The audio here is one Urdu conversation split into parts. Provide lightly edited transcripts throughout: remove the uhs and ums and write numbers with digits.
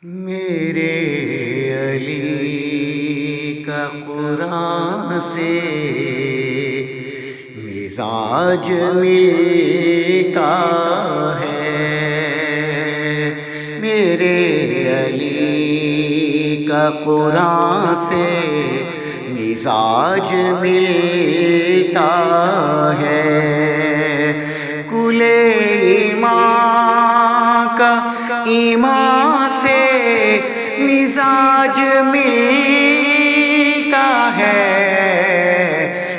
میرے علی کا قرآن سے مزاج ملتا ہے، میرے علی کا قرآن سے مزاج ملتا ہے، کل ایمان کا ایمان سے مزاج ملتا ہے،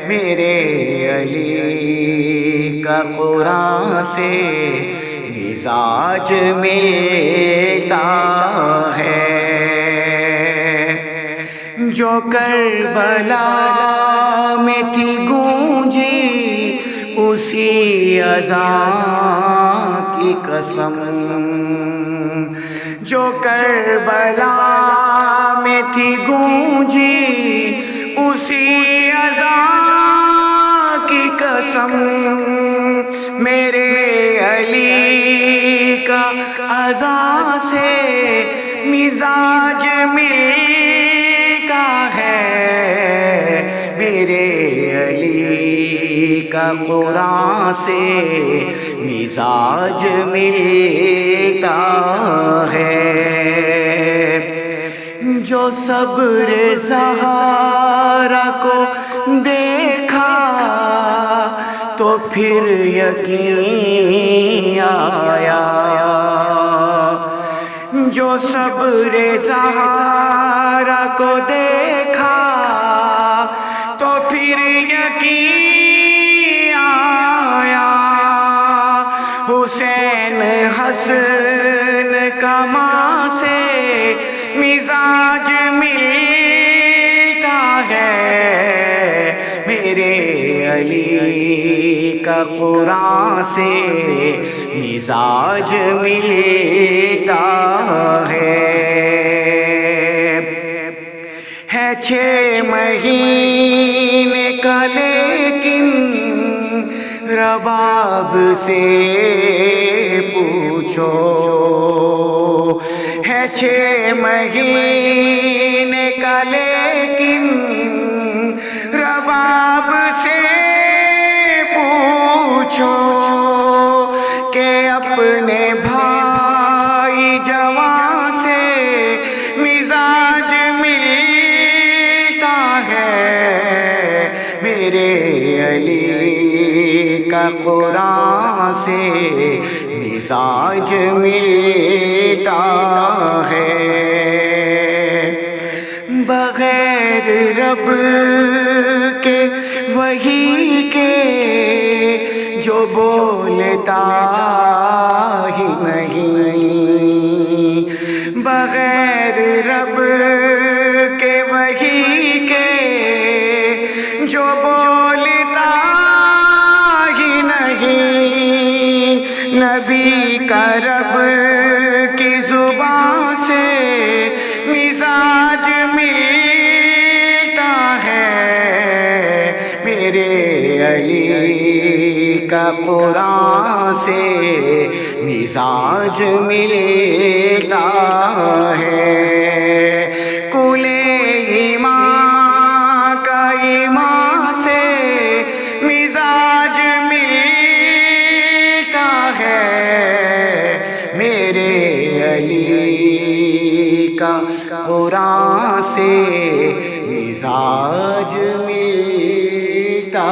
میرے علی کا قرآن سے مزاج ملتا ہے، جو کربلا میں تھی گونجی اسی اذان کی قسم، جو کربلا میں تھی گونجی اسی اذان کی قسم، میرے علی کا اذان سے مزاج ملتا ہے، میرے علی کا قرآن سے مزاج ملتا ہے، جو صبر زہرا کو دیکھا تو پھر یقین آیا، جو صبر زہرا کو دیکھا تو پھر یقین آیا، حسین حسن کماں سے مزاج ملتا ہے، میرے علی کا قرآن سے مزاج ملتا ہے 6 مہینے کا لیکن رباب سے پوچھو، ہے 6 مہینے کا لیکن رباب سے پوچھو کہ اپنے بھائی جوان سے مزاج ملتا ہے، میرے علی کا قرآن سے مزاج ملتا ہے، بغیر رب کے وحی کے جو بولتا ہی نہیں، بغیر رب کے وحی کے جو بولتا ہی نہیں، نبی کا رب کی زبان سے مزاج ملتا ہے، میرے علی کا قرآن سے مزاج ملتا ہے، کل ایمان کا ایمان سے مزاج ملتا ہے، میرے علی کا قرآن سے مزاج ملتا